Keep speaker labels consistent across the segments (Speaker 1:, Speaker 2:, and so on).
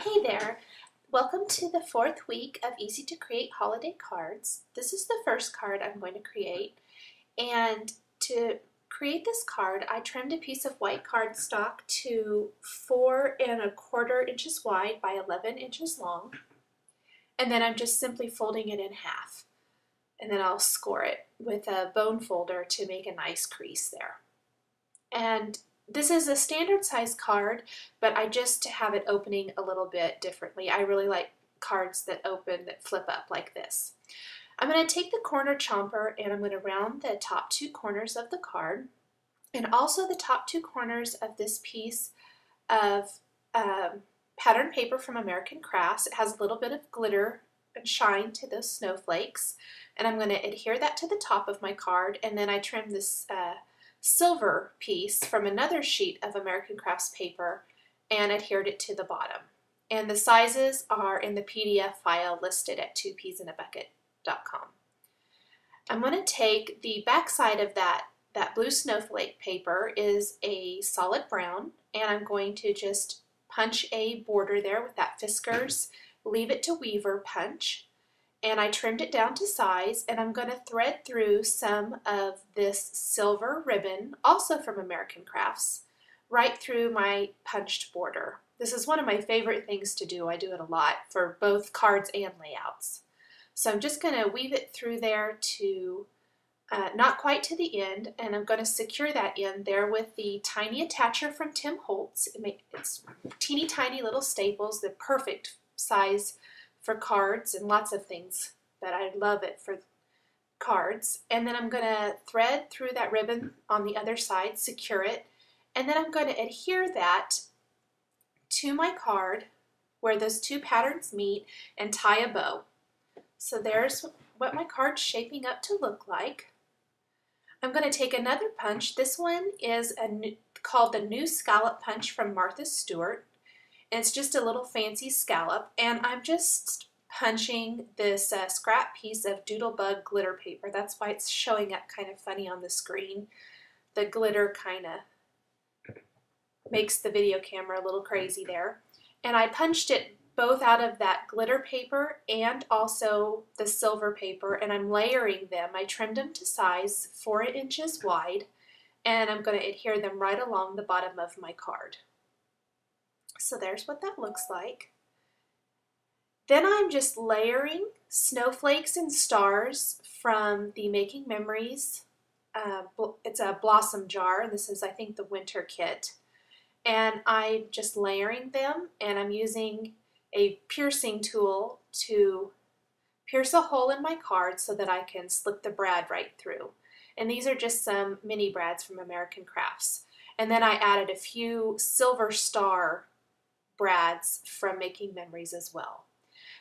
Speaker 1: Hey there! Welcome to the fourth week of Easy to Create Holiday Cards. This is the first card I'm going to create, and to create this card I trimmed a piece of white cardstock to 4¼ inches wide by 11 inches long, and then I'm just simply folding it in half, and then I'll score it with a bone folder to make a nice crease there. And this is a standard size card, but I just have it opening a little bit differently. I really like cards that open, that flip up like this. I'm going to take the corner chomper and I'm going to round the top two corners of the card and also the top two corners of this piece of pattern paper from American Crafts. It has a little bit of glitter and shine to those snowflakes, and I'm going to adhere that to the top of my card, and then I trim this silver piece from another sheet of American Crafts paper and adhered it to the bottom. And the sizes are in the PDF file listed at 2peasinabucket.com. I'm going to take the back side of that blue snowflake paper is a solid brown, and I'm going to just punch a border there with that Fiskars Leave It to Weaver punch. And I trimmed it down to size, and I'm going to thread through some of this silver ribbon, also from American Crafts, right through my punched border. This is one of my favorite things to do. I do it a lot for both cards and layouts. So I'm just going to weave it through there to not quite to the end, and I'm going to secure that in there with the tiny attacher from Tim Holtz. It's teeny tiny little staples, the perfect size for cards and lots of things, but I love it for cards. And then I'm going to thread through that ribbon on the other side, secure it, and then I'm going to adhere that to my card where those two patterns meet and tie a bow. So there's what my card's shaping up to look like. I'm going to take another punch. This one is called the New Scallop Punch from Martha Stewart. And it's just a little fancy scallop, and I'm just punching this scrap piece of Doodlebug glitter paper. That's why it's showing up kind of funny on the screen. The glitter kind of makes the video camera a little crazy there. And I punched it both out of that glitter paper and also the silver paper, and I'm layering them. I trimmed them to size 4 inches wide, and I'm going to adhere them right along the bottom of my card. So there's what that looks like. Then I'm just layering snowflakes and stars from the Making Memories. It's a blossom jar, and this is, I think, the winter kit. And I'm just layering them, and I'm using a piercing tool to pierce a hole in my card so that I can slip the brad right through. And these are just some mini brads from American Crafts. And then I added a few silver star brads from Making Memories as well.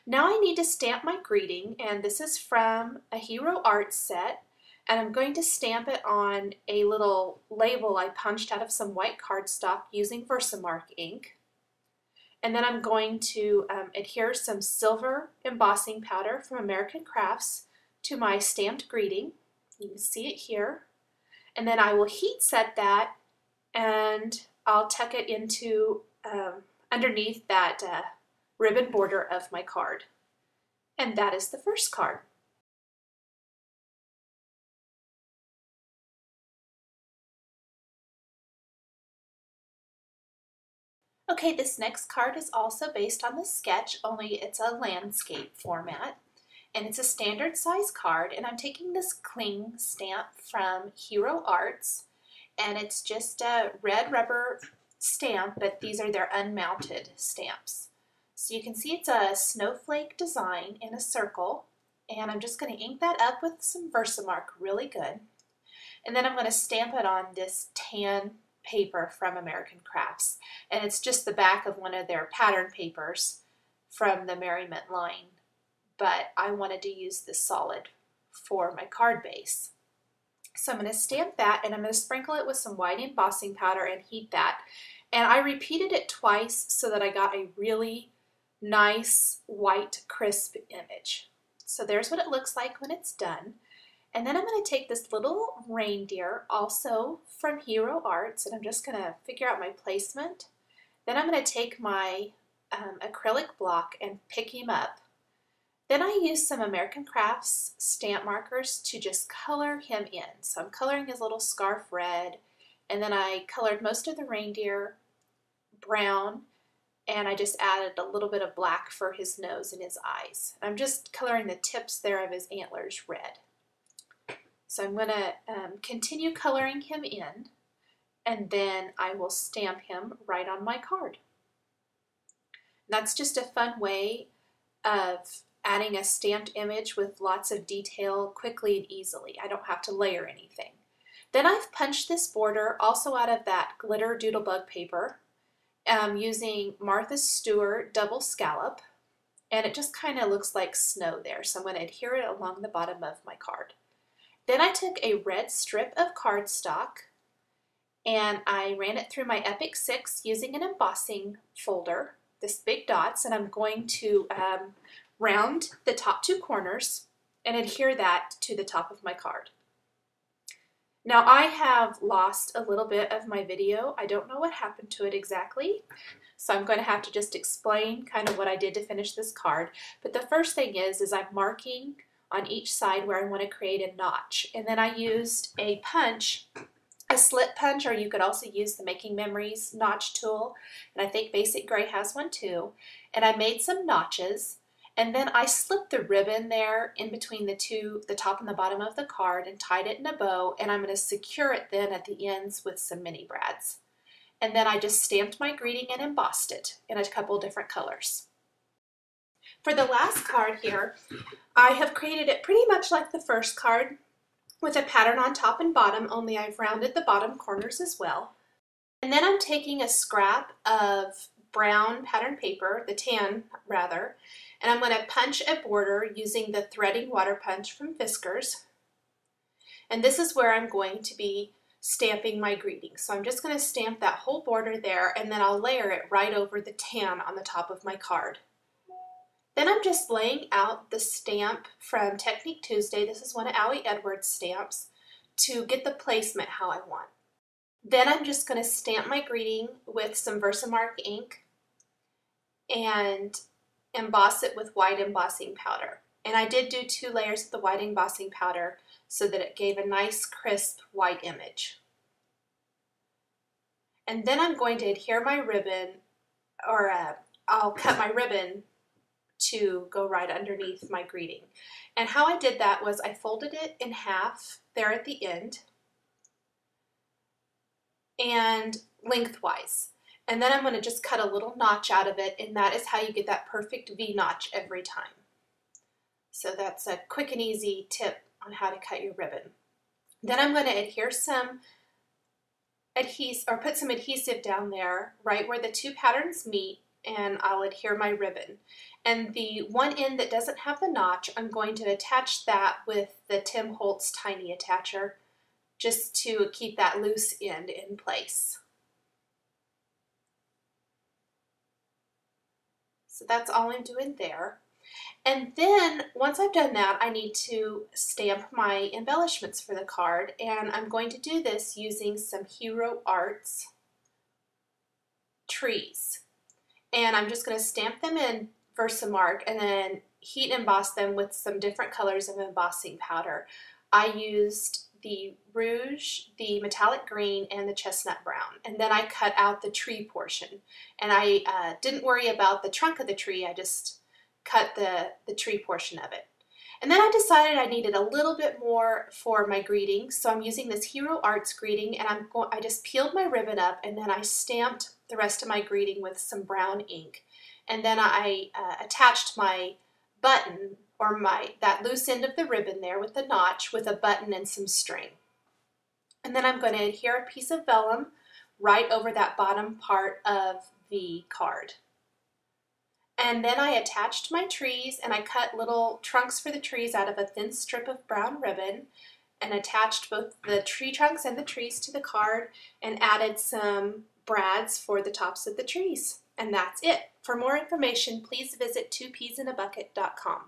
Speaker 1: Now I need to stamp my greeting, and this is from a Hero Art set, and I'm going to stamp it on a little label I punched out of some white cardstock using Versamark ink. And then I'm going to adhere some silver embossing powder from American Crafts to my stamped greeting. You can see it here. And then I will heat set that, and I'll tuck it into underneath that ribbon border of my card. And that is the first card. Okay, this next card is also based on the sketch, only it's a landscape format. And it's a standard size card, and I'm taking this cling stamp from Hero Arts, and it's just a red rubber stamp, but these are their unmounted stamps. So you can see it's a snowflake design in a circle, and I'm just going to ink that up with some Versamark really good. And then I'm going to stamp it on this tan paper from American Crafts, and it's just the back of one of their pattern papers from the Merriment line, but I wanted to use this solid for my card base. So I'm going to stamp that, and I'm going to sprinkle it with some white embossing powder and heat that. And I repeated it twice so that I got a really nice white crisp image. So there's what it looks like when it's done. And then I'm going to take this little reindeer, also from Hero Arts, and I'm just going to figure out my placement. Then I'm going to take my acrylic block and pick him up. Then I used some American Crafts stamp markers to just color him in. So I'm coloring his little scarf red, and then I colored most of the reindeer brown, and I just added a little bit of black for his nose and his eyes. I'm just coloring the tips there of his antlers red. So I'm going to continue coloring him in, and then I will stamp him right on my card. That's just a fun way of adding a stamped image with lots of detail quickly and easily. I don't have to layer anything. Then I've punched this border also out of that glitter doodlebug paper using Martha Stewart double scallop, and it just kind of looks like snow there, so I'm going to adhere it along the bottom of my card. Then I took a red strip of cardstock and I ran it through my Epic 6 using an embossing folder, this big dots, and I'm going to round the top two corners and adhere that to the top of my card. Now I have lost a little bit of my video. I don't know what happened to it exactly, so I'm going to have to just explain kind of what I did to finish this card. But the first thing is I'm marking on each side where I want to create a notch, and then I used a punch, a slit punch, or you could also use the Making Memories notch tool, and I think Basic Gray has one too, and I made some notches. And then I slipped the ribbon there in between the top and the bottom of the card, and tied it in a bow, and I'm going to secure it then at the ends with some mini brads. And then I just stamped my greeting and embossed it in a couple different colors. For the last card here, I have created it pretty much like the first card with a pattern on top and bottom, only I've rounded the bottom corners as well. And then I'm taking a scrap of brown pattern paper, the tan rather, and I'm going to punch a border using the threading water punch from Fiskars. And this is where I'm going to be stamping my greeting. So I'm just going to stamp that whole border there, and then I'll layer it right over the tan on the top of my card. Then I'm just laying out the stamp from Technique Tuesday. This is one of Allie Edwards' stamps, to get the placement how I want. Then I'm just going to stamp my greeting with some Versamark ink and emboss it with white embossing powder. And I did do 2 layers of the white embossing powder so that it gave a nice crisp white image. And then I'm going to adhere my ribbon, or I'll cut my ribbon to go right underneath my greeting. And how I did that was I folded it in half there at the end and lengthwise. And then I'm going to just cut a little notch out of it, and that is how you get that perfect V notch every time. So that's a quick and easy tip on how to cut your ribbon. Then I'm going to adhere some put some adhesive down there right where the 2 patterns meet, and I'll adhere my ribbon. And the one end that doesn't have the notch, I'm going to attach that with the Tim Holtz Tiny Attacher just to keep that loose end in place. So that's all I'm doing there. And then once I've done that, I need to stamp my embellishments for the card, and I'm going to do this using some Hero Arts trees. And I'm just going to stamp them in Versamark and then heat emboss them with some different colors of embossing powder. I used the rouge, the metallic green, and the chestnut brown. And then I cut out the tree portion. And I didn't worry about the trunk of the tree, I just cut the tree portion of it. And then I decided I needed a little bit more for my greeting, so I'm using this Hero Arts greeting, and I just peeled my ribbon up, and then I stamped the rest of my greeting with some brown ink. And then I attached my button, or that loose end of the ribbon there with the notch, with a button and some string. And then I'm going to adhere a piece of vellum right over that bottom part of the card. And then I attached my trees, and I cut little trunks for the trees out of a thin strip of brown ribbon, and attached both the tree trunks and the trees to the card, and added some brads for the tops of the trees. And that's it. For more information, please visit 2peasinabucket.com.